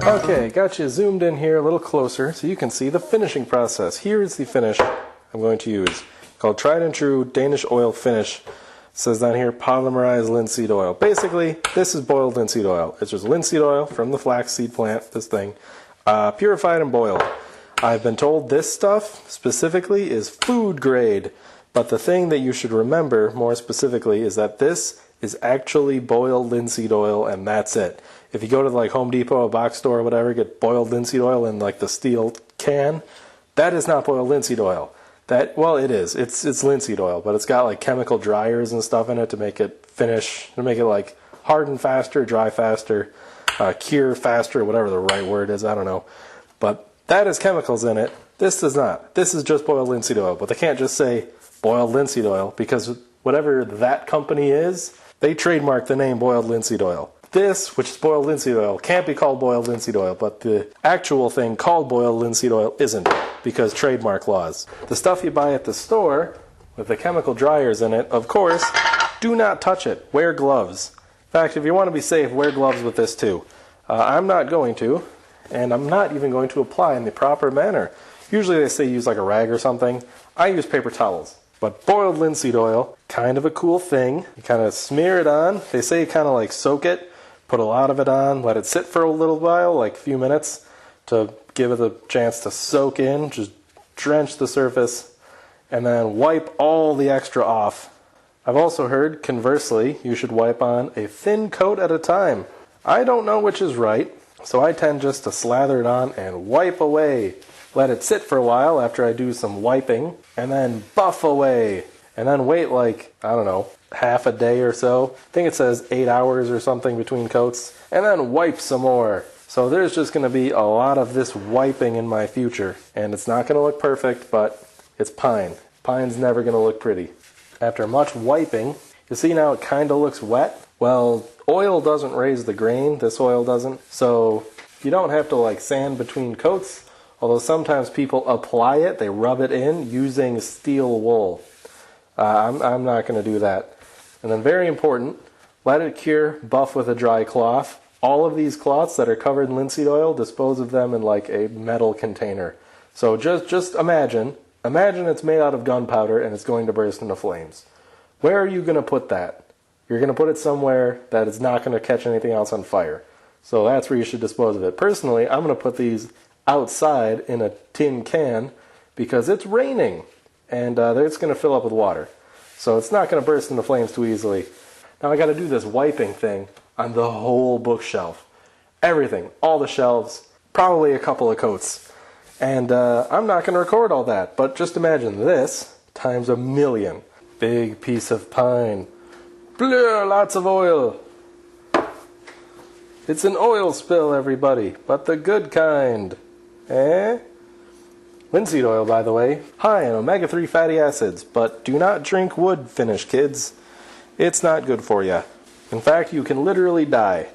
Okay, got you zoomed in here a little closer so you can see the finishing process. Here is the finish I'm going to use, called Tried and True Danish Oil Finish. It says down here, polymerized linseed oil. Basically, this is boiled linseed oil. It's just linseed oil from the flaxseed plant, this thing, purified and boiled. I've been told this stuff specifically is food grade, but the thing that you should remember more specifically is that this is actually boiled linseed oil, and that's it. If you go to like Home Depot, a box store or whatever, get boiled linseed oil in like the steel can, that is not boiled linseed oil. That, well, it is. It's linseed oil, but it's got like chemical dryers and stuff in it to make it finish, to make it like harden faster, dry faster, cure faster, whatever the right word is, I don't know. But that has chemicals in it. This does not. This is just boiled linseed oil, but they can't just say boiled linseed oil because whatever that company is, they trademark the name boiled linseed oil. This, which is boiled linseed oil, can't be called boiled linseed oil, but the actual thing called boiled linseed oil isn't, because trademark laws. The stuff you buy at the store, with the chemical dryers in it, of course, do not touch it. Wear gloves. In fact, if you want to be safe, wear gloves with this too. I'm not going to, and I'm not even going to apply in the proper manner. Usually they say use like a rag or something. I use paper towels. But boiled linseed oil, kind of a cool thing. You kind of smear it on. They say you kind of like soak it. Put a lot of it on, let it sit for a little while, like a few minutes, to give it a chance to soak in, just drench the surface, and then wipe all the extra off. I've also heard, conversely, you should wipe on a thin coat at a time. I don't know which is right, so I tend just to slather it on and wipe away. Let it sit for a while after I do some wiping, and then buff away, and then wait like, I don't know, half a day or so. I think it says 8 hours or something between coats, and then wipe some more. So there's just going to be a lot of this wiping in my future, and it's not going to look perfect, but it's pine. Pine's never going to look pretty. After much wiping, you see now it kind of looks wet. Well, oil doesn't raise the grain, this oil doesn't, so you don't have to like sand between coats, although sometimes people apply it, they rub it in using steel wool. I'm not going to do that. And then very important, let it cure, buff with a dry cloth. All of these cloths that are covered in linseed oil, dispose of them in like a metal container. So just imagine it's made out of gunpowder and it's going to burst into flames. Where are you going to put that? You're going to put it somewhere that is not going to catch anything else on fire. So that's where you should dispose of it. Personally, I'm going to put these outside in a tin can because it's raining and it's going to fill up with water. So it's not going to burst into flames too easily. Now I got to do this wiping thing on the whole bookshelf. Everything, all the shelves, probably a couple of coats. And I'm not going to record all that, but just imagine this times 1,000,000. Big piece of pine. Blur, lots of oil. It's an oil spill, everybody, but the good kind. Eh? Linseed oil, by the way, high in omega-3 fatty acids, but do not drink wood finish, kids. It's not good for you. In fact, you can literally die.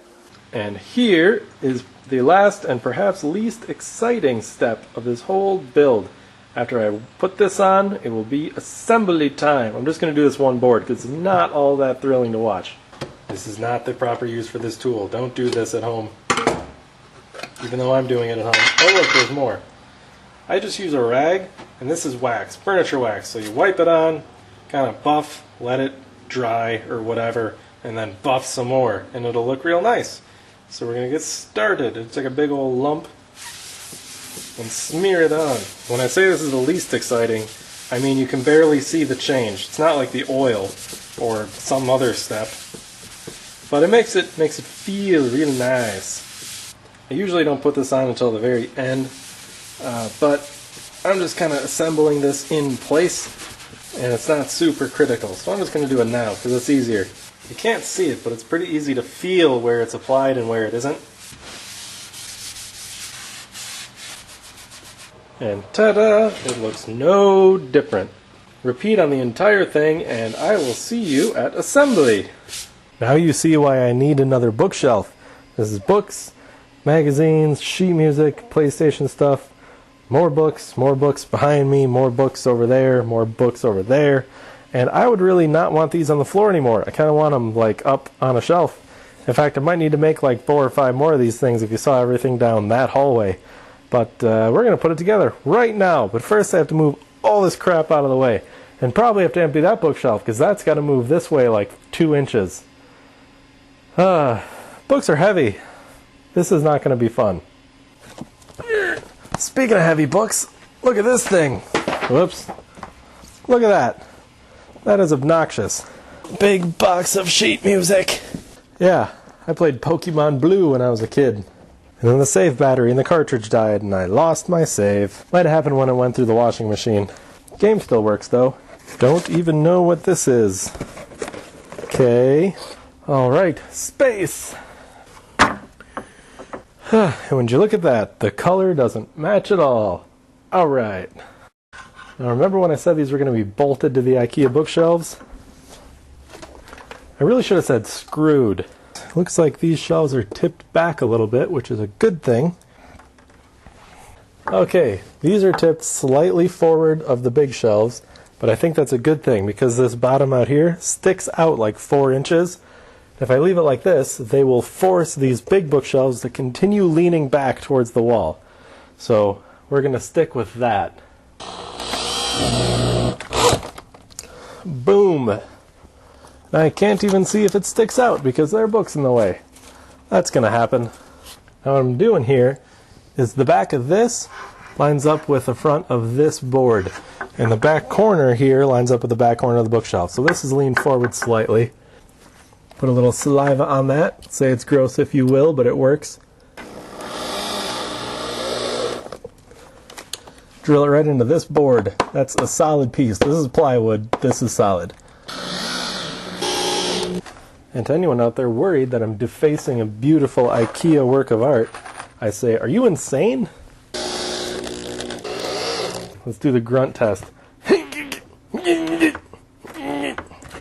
And here is the last and perhaps least exciting step of this whole build. After I put this on, it will be assembly time. I'm just going to do this one board because it's not all that thrilling to watch. This is not the proper use for this tool. Don't do this at home. Even though I'm doing it at home. Oh look, there's more. I just use a rag, and this is wax, furniture wax. So you wipe it on, kind of buff, let it dry or whatever, and then buff some more, and it'll look real nice. So we're going to get started. It's like a big old lump, and smear it on. When I say this is the least exciting, I mean you can barely see the change. It's not like the oil or some other step, but it makes it feel real nice. I usually don't put this on until the very end. But I'm just kind of assembling this in place, and it's not super critical, so I'm just going to do it now because it's easier. You can't see it, but it's pretty easy to feel where it's applied and where it isn't. And ta-da! It looks no different. Repeat on the entire thing, and I will see you at assembly. Now you see why I need another bookshelf. This is books, magazines, sheet music, PlayStation stuff. More books behind me, more books over there, more books over there. And I would really not want these on the floor anymore. I kind of want them like up on a shelf. In fact, I might need to make like 4 or 5 more of these things if you saw everything down that hallway. But we're going to put it together right now. But first I have to move all this crap out of the way. And probably have to empty that bookshelf because that's got to move this way like 2 inches. Books are heavy. This is not going to be fun. Speaking of heavy books, look at this thing. Whoops. Look at that. That is obnoxious. Big box of sheet music. Yeah, I played Pokemon Blue when I was a kid. And then the save battery in the cartridge died and I lost my save. Might have happened when it went through the washing machine. Game still works though. Don't even know what this is. Okay. Alright, space. And when you look at that, the color doesn't match at all. Alright. Now remember when I said these were going to be bolted to the IKEA bookshelves? I really should have said screwed. Looks like these shelves are tipped back a little bit, which is a good thing. Okay, these are tipped slightly forward of the big shelves, but I think that's a good thing because this bottom out here sticks out like 4 inches. If I leave it like this, they will force these big bookshelves to continue leaning back towards the wall. So we're going to stick with that. Boom! I can't even see if it sticks out because there are books in the way. That's going to happen. Now what I'm doing here is the back of this lines up with the front of this board. And the back corner here lines up with the back corner of the bookshelf. So this is leaned forward slightly. Put a little saliva on that. Say it's gross if you will, but it works. Drill it right into this board. That's a solid piece. This is plywood. This is solid. And to anyone out there worried that I'm defacing a beautiful IKEA work of art, I say, are you insane? Let's do the grunt test.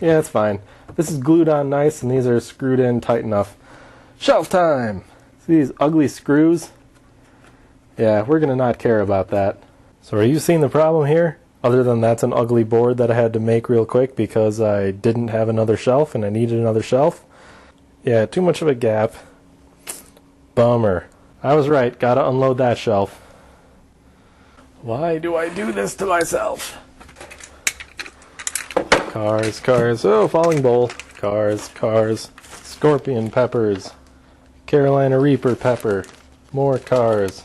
Yeah, it's fine. This is glued on nice and these are screwed in tight enough. Shelf time! See these ugly screws? Yeah, we're going to not care about that. So are you seeing the problem here? Other than that's an ugly board that I had to make real quick because I didn't have another shelf and I needed another shelf. Yeah, too much of a gap. Bummer. I was right, gotta unload that shelf. Why do I do this to myself? Cars, cars, oh, falling bowl. Cars, cars, scorpion peppers, Carolina Reaper pepper, more cars.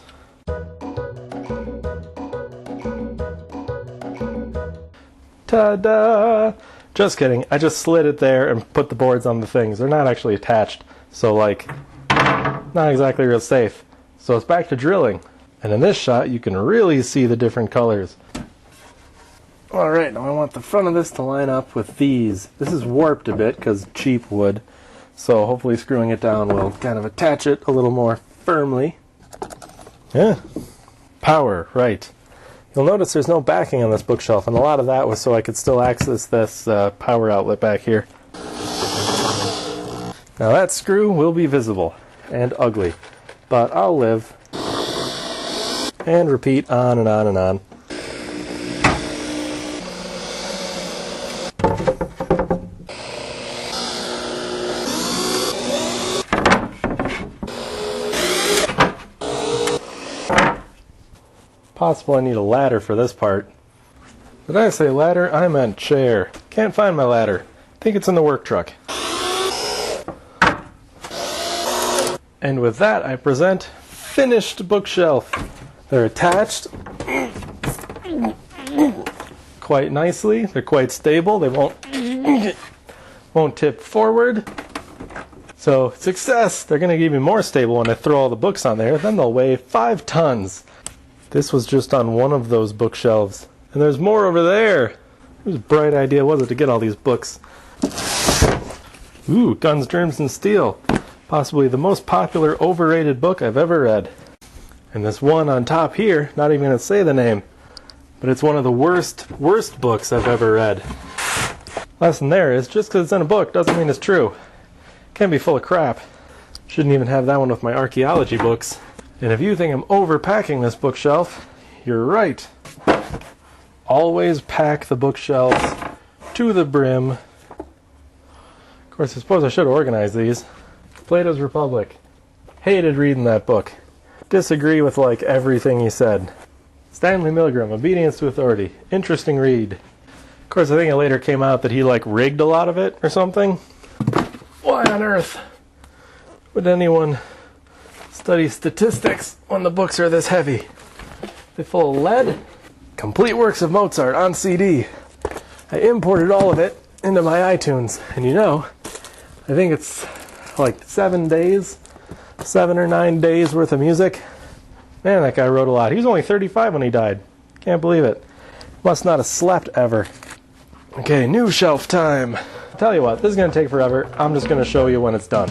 Ta-da! Just kidding, I just slid it there and put the boards on the things. They're not actually attached, so like, not exactly real safe. So it's back to drilling. And in this shot, you can really see the different colors. Alright, now I want the front of this to line up with these. This is warped a bit because cheap wood. So hopefully screwing it down will kind of attach it a little more firmly. Yeah. Power, right. You'll notice there's no backing on this bookshelf, and a lot of that was so I could still access this power outlet back here. Now that screw will be visible and ugly, but I'll live. And repeat on and on and on. Possible I need a ladder for this part. Did I say ladder? I meant chair. Can't find my ladder. Think it's in the work truck. And with that, I present finished bookshelf. They're attached quite nicely. They're quite stable. They won't tip forward. So success! They're going to be even more stable when I throw all the books on there. Then they'll weigh 5 tons. This was just on one of those bookshelves. And there's more over there. Whose bright idea was it to get all these books? Ooh, Guns, Germs, and Steel. Possibly the most popular overrated book I've ever read. And this one on top here, not even going to say the name, but it's one of the worst books I've ever read. Lesson there is, just because it's in a book doesn't mean it's true. It can be full of crap. Shouldn't even have that one with my archaeology books. And if you think I'm overpacking this bookshelf, you're right. Always pack the bookshelves to the brim. Of course, I suppose I should organize these. Plato's Republic. Hated reading that book. Disagree with like everything he said. Stanley Milgram, Obedience to Authority. Interesting read. Of course, I think it later came out that he like rigged a lot of it or something. Why on earth would anyone study statistics when the books are this heavy? They're full of lead. Complete works of Mozart on CD. I imported all of it into my iTunes. And you know, I think it's like 7 or 9 days worth of music. Man, that guy wrote a lot. He was only 35 when he died. Can't believe it. Must not have slept ever. Okay, new shelf time. I'll tell you what, this is going to take forever. I'm just going to show you when it's done.